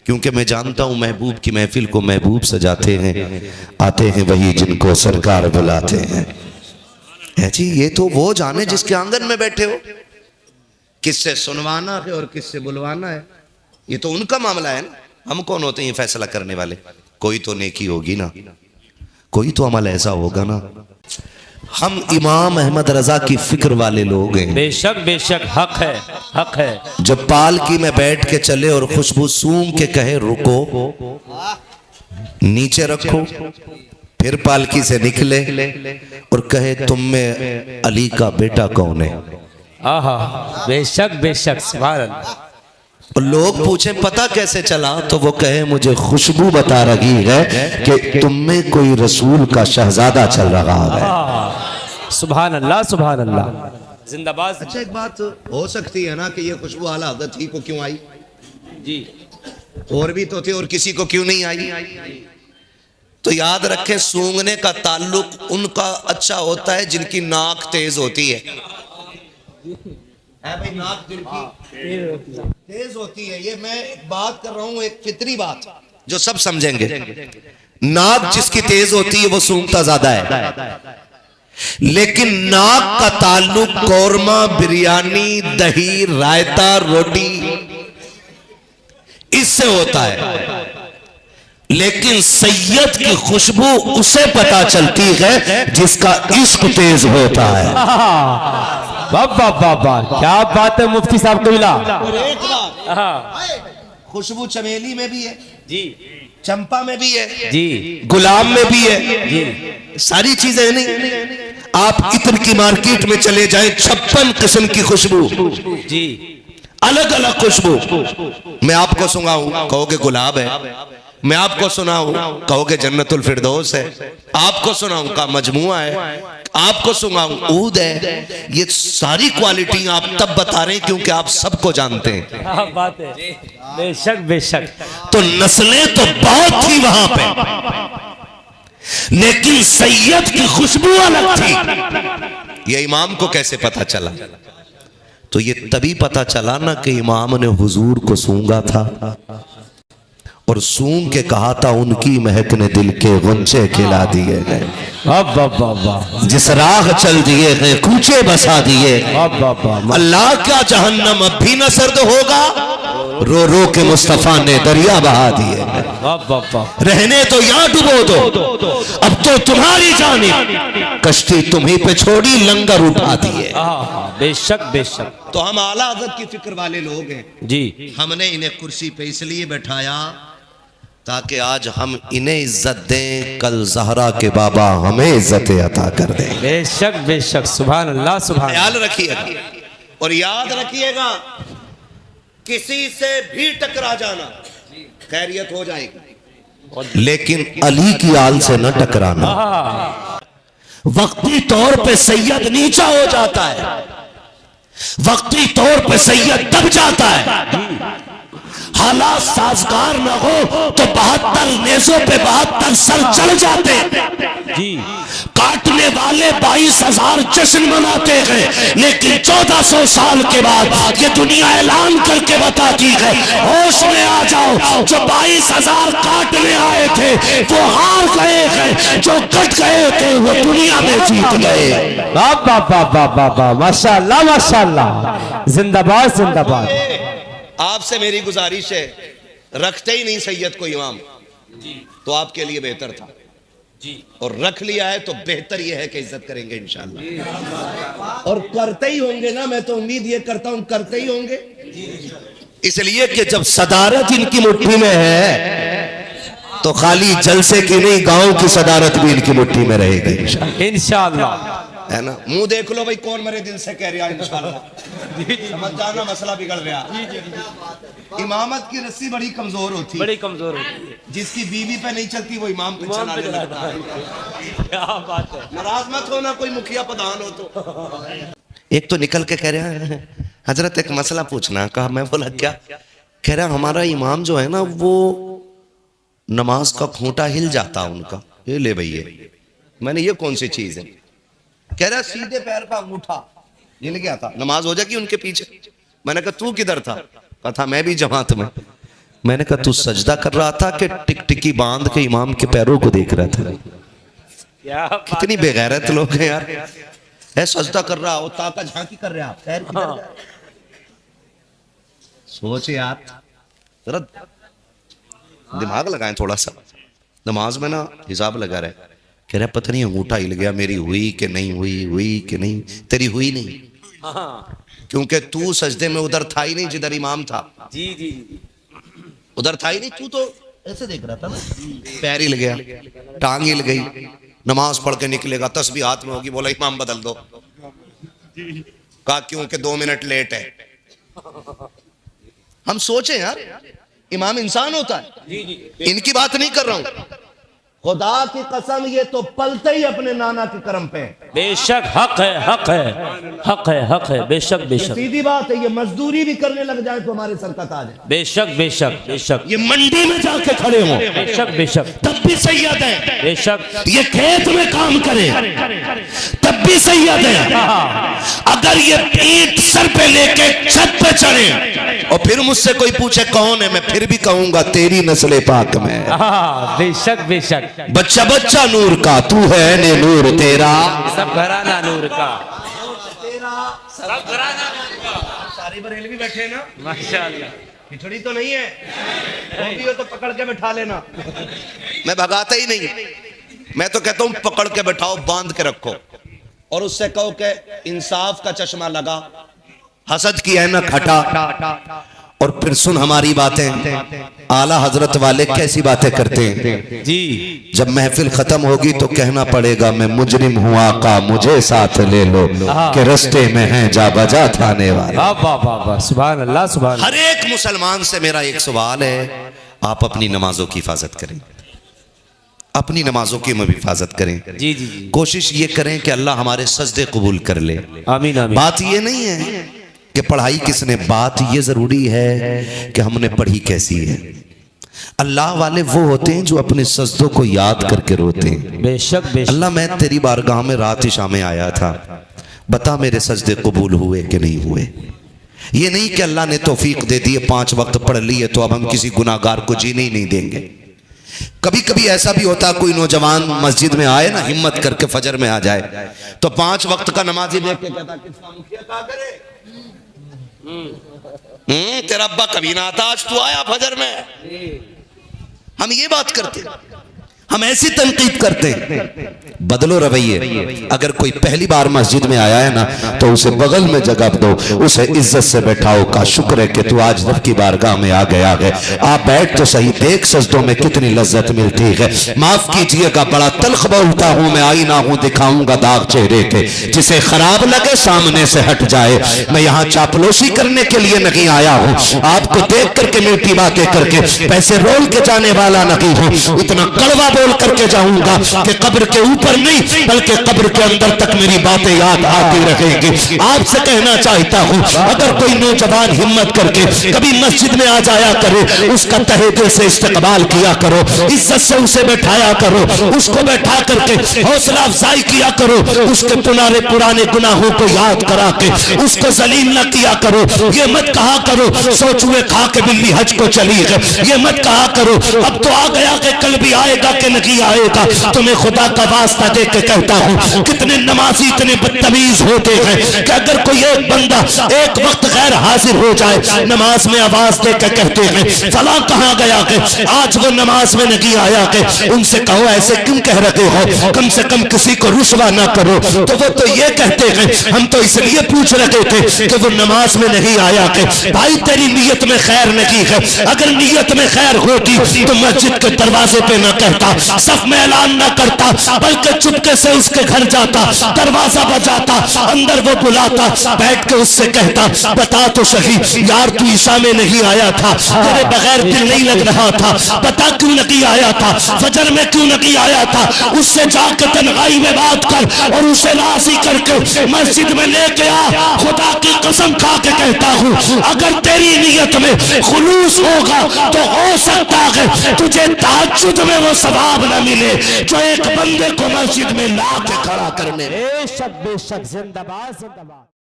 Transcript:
क्योंकि मैं जानता हूं महबूब की महफिल को महबूब सजाते हैं, आते हैं वही जिनको सरकार बुलाते हैं। है जी, ये तो वो जाने जिसके आंगन में बैठे हो, किससे सुनवाना है और किससे बुलवाना है, ये तो उनका मामला है ना। हम कौन होते हैं ये फैसला करने वाले? कोई तो नेकी होगी ना, कोई तो अमल ऐसा होगा ना। हम इमाम अहमद रजा की फिक्र वाले लोग हैं। बेशक बेशक, हक है, हक है। जब पालकी में बैठ के चले और खुशबू सूंघ के कहे रुको, नीचे रखो, फिर पालकी से निकले और कहे तुम में अली का बेटा कौन है? आहा, बेशक बेशक, सुभान अल्लाह। और लोग पूछे पता कैसे चला, तो वो कहे मुझे खुशबू बता रही है कि तुम में कोई रसूल का शहजादा चल रहा है। सुभान अल्लाह, सुभान अल्लाह, जिंदाबाद। अच्छा, एक बात हो सकती है ना कि ये खुशबू आला हज़रत ही को क्यों आई जी, और भी तो थे और किसी को क्यों नहीं आई? तो याद रखें, सूंघने का ताल्लुक उनका अच्छा होता है जिनकी नाक तेज होती है भाई, नाक जिनकी तेज होती है। ये मैं बात कर रहा हूं, एक फितरी बात जो सब समझेंगे। नाक जिसकी तेज होती है वो सूंघता ज्यादा है, लेकिन नाक का ताल्लुक कौरमा, बिरयानी, दही, रायता, रोटी इससे होता है। लेकिन सैयद की खुशबू उसे पता चलती है जिसका इश्क तेज होता है। बाबा बाबा, क्या बात है मुफ्ती साहब को मिला। खुशबू चमेली में भी है जी, चंपा में भी है जी, गुलाब में भी है जी, सारी चीजें नहीं। आप इत्र की मार्केट में चले जाएं, 56 किस्म की खुशबू जी, अलग अलग खुशबू। मैं आपको सुनाऊं, कहोगे गुलाब है। मैं आपको सुनाऊं, कहोगे जन्नतुल फिरदौस है। आपको सुनाऊं का मजमुआ है। आपको सुनाऊं ऊद है। ये सारी क्वालिटी आप तब बता रहे हैं क्योंकि आप सबको जानते हैं। क्या बात है, बेशक बेशक। तो नस्लें तो बहुत थी वहां पे, लेकिन सैयद की खुशबू अलग थी। ये इमाम को कैसे पता चला? तो ये तभी पता चला ना कि इमाम ने हुजूर को सूंघा था और सूंघ के कहा था उनकी महक ने दिल के गुंचे खिला दिए गए। जिस राह चल दिए गए कूचे बसा दिए। अल्लाह क्या जहन्नम अब भी न सर्द होगा, रो रो के मुस्तफा ने दरिया बहा दिए। रहने तो यहाँ डुबो दो, अब तो तुम्हारी जानिब कश्ती तुम्ही पे छोड़ी, लंगर उठा दिए। बेशक बेशक। तो हम आला हज़रत की फिक्र वाले लोग हैं जी। हमने इन्हें कुर्सी पे इसलिए बैठाया ताकि आज हम इन्हें इज्जत दें, कल ज़हरा के बाबा हमें इज्जत अता कर दें। बेशक बेशक, सुभान अल्लाह, सुभान। ख्याल रखिएगा और याद रखिएगा, किसी से भी टकरा जाना खैरियत हो जाएगी, लेकिन अली की आल से न टकराना। वक्ती तौर पे सैयद नीचा हो जाता है, वक्ती तौर पे सैयद दब जाता है। हालात साजगार न हो तो 72 नेज़ों पे 72 सर चढ़ जाते जी। काटने वाले 22,000 जश्न मनाते हैं, लेकिन 1400 साल के बाद ये दुनिया ऐलान करके बताती है, होश में आ जाओ, जो 22,000 काटने आए थे वो हार गए हैं, जो कट गए थे वो दुनिया में जीत गए। बाबा बाबा बाबा, माशाअल्लाह माशाअल्लाह, जिंदाबाद जिंदाबाद। आपसे मेरी गुजारिश है, रखते ही नहीं सैयद को इमाम तो आपके लिए बेहतर था जी, और रख लिया है तो बेहतर यह है कि इज्जत करेंगे इंशाअल्लाह, और करते ही होंगे ना। मैं तो उम्मीद ये करता हूं करते ही होंगे, इसलिए कि जब सदारत इनकी मुट्ठी में है तो खाली जलसे की नहीं, गांव की सदारत भी इनकी मुट्ठी में रहेगी इंशाअल्लाह, है ना। मुंह देख लो भाई, कौन मेरे दिल से कह रहा है इंशाअल्लाह। समझ जाना मसला बिगड़ गया। इमामत की रस्सी बड़ी कमजोर होती है, बड़ी कमजोर होती है। जिसकी बीवी पे नहीं चलती वो इमाम पे चलाने लगता है। क्या बात है। नाराज मत होना कोई मुखिया प्रधान हो तो। एक तो निकल के कह रहा है हजरत एक मसला पूछना। कहा, मैं बोला क्या? कह रहा हमारा इमाम जो है ना वो नमाज का खूंटा हिल जाता उनका। ये ले भैया, मैंने ये कौन सी चीज है? कह रहा सीधे पैर का अंगूठा हिल गया था, नमाज हो जाएगी उनके पीछे। मैंने कहा तू किधर था? कहा था मैं भी जमात में। मैंने कहा तू सजदा कर रहा था कि टिकटिकी बांध के इमाम के पैरों को देख रहा था? कितनी बेगैरत लोग हैं यार। है सजदा कर रहा हो, ताका झांकी कर रहा, पैर किधर जा रहा? सोचे यार, जरा दिमाग लगाएं थोड़ा सा। नमाज में ना हिसाब लगा रहे, कह रहे पता नहीं अंगूठा हिल गया, मेरी हुई कि नहीं हुई, हुई कि नहीं। तेरी हुई नहीं, क्योंकि तू सजदे में उधर था ही नहीं जिधर इमाम था। जी जी, उधर था ही नहीं, तू तो ऐसे देख रहा था ना। पैर हिल गया, टांग हिल गई, नमाज पढ़ के निकलेगा, तस्बीह हाथ में होगी, बोला इमाम बदल दो। कहा क्योंकि 2 मिनट लेट है। हम सोचे यार, इमाम इंसान होता है, इनकी बात नहीं कर रहा हूं। खुदा की कसम, ये तो पलते ही अपने नाना के कर्म पे। बेशक हक है, हक है, हक है, हक है, बेशक बेशक। सीधी बात है, ये मजदूरी भी करने लग जाए तो हमारे सर का ताज है। बेशक बेशक बेशक। ये मंडी में जाके खड़े हो, बेशक बेशक, तब भी सैयद है। बेशक। ये खेत में काम करे, तब भी सैयद है। अगर ये पीठ सर पे लेके छत पे चढ़े और फिर मुझसे कोई पूछे कौन है, मैं फिर भी कहूंगा तेरी नस्ल पाक में। बेशक बेशक। बच्चा बच्चा नूर का, तू है ने नूर तेरा, सब घराना नूर का, सब घराना नूर का। सारी बरेलवी बैठे ना, माशाअल्लाह। खिचड़ी तो नहीं है, वो भी हो तो पकड़ के बैठा लेना। मैं भगाता ही नहीं, मैं तो कहता हूं पकड़ के बैठाओ, बांध के रखो और उससे कहो कि इंसाफ का चश्मा लगा, हसद की ऐनक हटा और फिर सुन हमारी बातें। आला हजरत वाले कैसी बातें करते हैं जी। जब महफिल खत्म होगी तो कहना पड़ेगा मैं मुजरिम हूँ आका, मुझे साथ ले लो कि रस्ते में है जा बजा थाने वाले। वाह वाह वाह वाह, सुभान अल्लाह सुभान। हर एक मुसलमान से मेरा एक सवाल है, आप अपनी नमाजों की हिफाजत करें, अपनी नमाजों की हम हिफाजत करें। जी जी जी, कोशिश ये करें कि अल्लाह हमारे सजदे कबूल कर ले। आमीन आमीन। बात ये नहीं है कि पढ़ाई किसने, बात ये जरूरी है कि हमने पढ़ी कैसी है। अल्लाह वाले वो होते हैं जो अपने सजदों को याद करके रोते हैं। बेशक बेशक। अल्लाह मैं तेरी बारगाह में रात इशा में आया था, बता मेरे सजदे कबूल हुए कि नहीं हुए। ये नहीं कि अल्लाह ने तौफीक दे दी, 5 वक्त पढ़ लिए तो अब हम किसी गुनाहगार को जीने ही नहीं देंगे। कभी कभी ऐसा भी होता, कोई नौजवान मस्जिद में आए ना, हिम्मत करके फजर में आ जाए तो 5 वक्त का नमाजी देख के कहता किसका मुखिया क्या करे, तेरा अब्बा कभी ना आता, आज तू आया फजर में। हम ये बात करते, हम ऐसी तनकीद करते हैं। बदलो रवैये। अगर कोई पहली बार मस्जिद में आया है ना तो उसे बगल में जगह दो, उसे इज्जत से बैठाओ, का शुक्र है कि तू आज रब की बारगाह में आ गया है, आप बैठ तो सही, देख सजदों में कितनी लज्जत मिलती है। माफ कीजिएगा बड़ा तल्ख बोलता हूं मैं, आई ना हूं दिखाऊंगा दाग चेहरे के, जिसे खराब लगे सामने से हट जाए। मैं यहाँ चापलोशी करने के लिए नहीं आया हूँ, आपको देख करके मीठी बातें करके पैसे रोल के जाने वाला नहीं हूँ। इतना कड़वा बोल करके जाऊंगा कि कब्र के ऊपर नहीं बल्कि कब्र के अंदर तक मेरी बातें याद आती रहेंगी। आपसे कहना चाहता हूं, अगर कोई नौजवान हिम्मत करके कभी मस्जिद में आ जाया करे, उसका तहे दिल से इस्तकबाल किया करो, इज्जत से उसे बैठाया करो, उसको बैठा करके हौसला अफजाई किया करो, उसके पुराने गुनाहों को याद करा के उसको जलील न किया करो। ये मत कहा करो सोचुए खा के बिल्ली हज को चली है, ये मत कहा करो अब तो आ गया कि कल भी आएगा कि नहीं आएगा। तुम्हें खुदा का वास्ता दे के कहता हूं, कितने नमाजी इतने बदतमीज होते हैं कि अगर कोई एक बंदा एक वक्त गैर हाजिर हो जाए, नमाज में आवाज दे के कहते हैं फला कहां गया है, आज वो नमाज में नहीं आया है। उनसे कहो ऐसे क्यों कह रहे हो, कम से कम किसी को रुसवा ना करो। तो वो तो ये कहते हैं हम तो इसलिए पूछ रहे थे कि वो नमाज में नहीं आया है। भाई तेरी नीयत में खैर नहीं है, अगर नीयत में खैर होती तो मस्जिद के दरवाजे पे ना कहता, सफ में ऐलान ना करता, बल्कि चुपके से उसके घर जाता, दरवाजा बजाता, अंदर वो बुलाता, बैठ के उससे कहता बता तो सही यार तू ईशा में नहीं आया था, तेरे बगैर दिल नहीं लग रहा था, बता क्यों नहीं आया था, फजर में क्यों नहीं आया था। उससे जाकर तन्हाई में बात कर और उसे राजी करके मस्जिद में लेके आ। खुदा की कसम खा के कहता हूँ, अगर तेरी नीयत में खुलूस होगा तो हो सकता है तुझे तहज्जुद में वो सवाब न मिले जो एक बंदे को मस्जिद में ला के खड़ा करने। बेशक बेशक, जिंदाबाद जिंदाबाद।